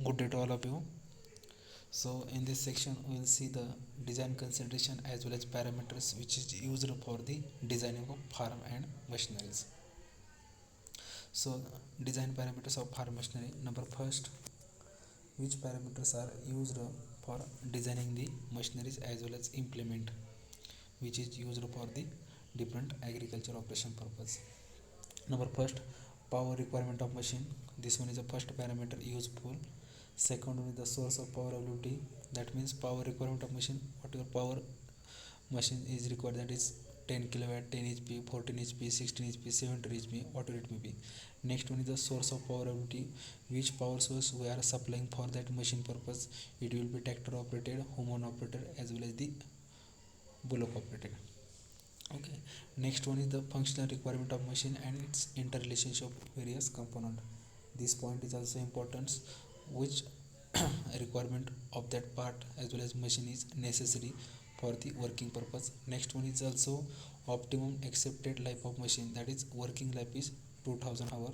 Good day to all of you. So in this section we will see the design consideration as well as parameters which is used for the designing of farm and machineries. So design parameters of farm machinery. Number first, which parameters are used for designing the machineries as well as implement which is used for the different agriculture operation purpose. Number first, power requirement of machine. This one is the first parameter useful. Second one is the source of power availability. That means power requirement of machine. What your power machine is required, that is 10 kilowatt, 10 HP, 14 HP, 16 HP, 17 HP, whatever it may be. Next one is the source of power availability. Which power source we are supplying for that machine purpose. It will be tractor operated, human operated as well as the bullock operated. Okay, next one is the functional requirement of machine and its interrelationship of various component. This point is also important, which requirement of that part as well as machine is necessary for the working purpose. Next one is also optimum accepted life of machine, that is working life is 2000 hour.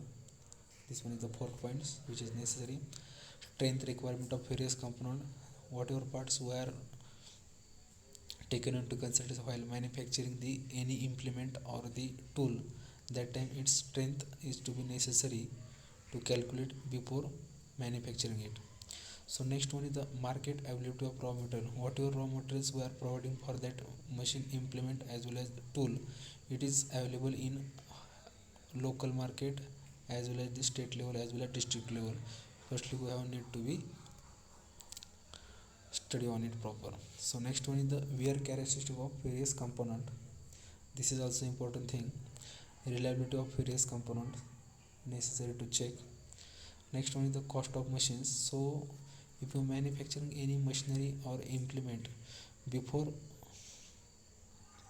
This one is the fourth points which is necessary. Strength requirement of various component. Whatever parts were taken into consideration while manufacturing the any implement or the tool, that time its strength is to be necessary to calculate before manufacturing it. So next one is the market availability of raw material. Whatever raw materials we are providing for that machine implement as well as tool, it is available in local market as well as the state level as well as district level. Firstly we have need to be study on it proper. So next one is the wear characteristic of various component. This is also important thing. Reliability of various component necessary to check. Next one is the cost of machines. So if you are manufacturing any machinery or implement, before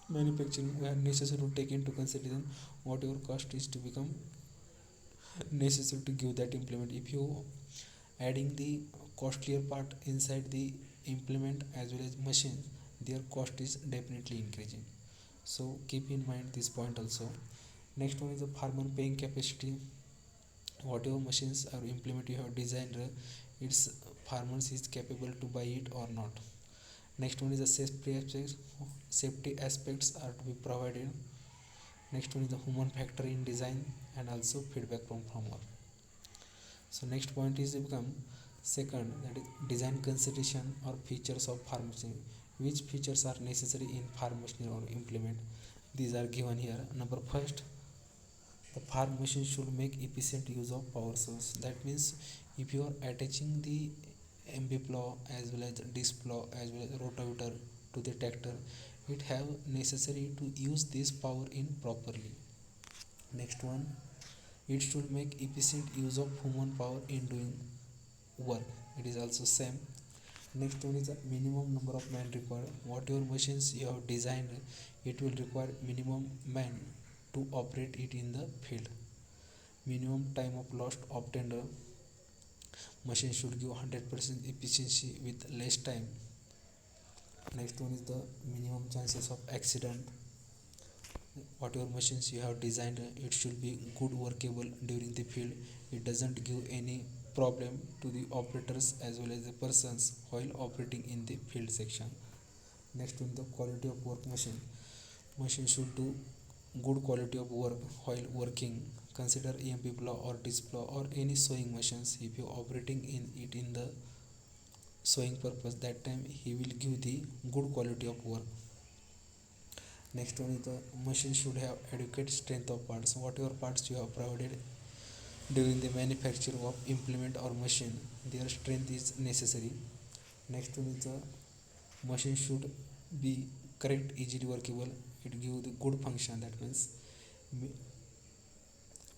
manufacturing we are necessary to take into consideration what your cost is to become necessary to give that implement. If you adding the costlier part inside the implement as well as machine, their cost is definitely increasing. So keep in mind this point also. Next one is the farmer paying capacity. Whatever machines or implement you have designed, its farmers is capable to buy it or not. Next one is the safety aspects are to be provided. Next one is the human factor in design and also feedback from farmer. So next point is become second, that is design consideration or features of farm machinery. Which features are necessary in farm machinery or implement? These are given here. Number first, the farm machine should make efficient use of power source. That means if you are attaching the MB plow as well as disc plow as well as rotavator to the tractor, it have necessary to use this power in properly. Next one, it should make efficient use of human power in doing work. It is also same. Next one is the minimum number of man required. Whatever machines you have designed, it will require minimum man to operate it in the field. Minimum time of lost obtained, machine should give 100% efficiency with less time. Next one is the minimum chances of accident. Whatever machines you have designed, it should be good workable during the field. It doesn't give any problem to the operators as well as the persons while operating in the field section. Next one, the quality of work machine. Machine should do good quality of work while working. Consider EMP plow or disc plow or any sewing machines. If you operating in it in the sewing purpose, that time he will give the good quality of work. Next one is the machine should have adequate strength of parts. Whatever parts you have provided during the manufacture of implement or machine, their strength is necessary. Next one is the machine should be correct, easily workable. It give the good function. That means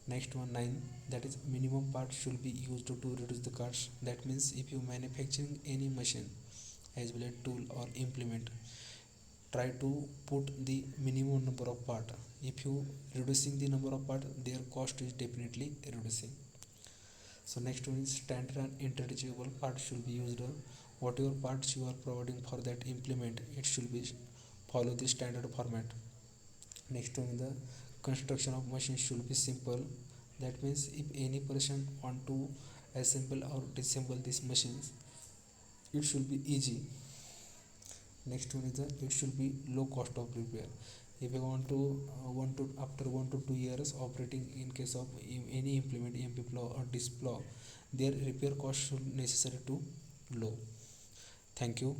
next one 9, that is minimum parts should be used to reduce the cost. That means if you manufacturing any machine as well as tool or implement, try to put the minimum number of part. If you reducing the number of part, their cost is definitely reducing. So next one is standard and interchangeable parts should be used. Whatever parts you are providing for that implement, it should be follow the standard format. Next one is the construction of machine should be simple. That means if any person want to assemble or disassemble these machines, it should be easy. Next one is the it should be low cost of repair. If you want to after 1 to 2 years operating, in case of any implement EMP plow or disc plow, their repair cost should necessary to low. Thank you.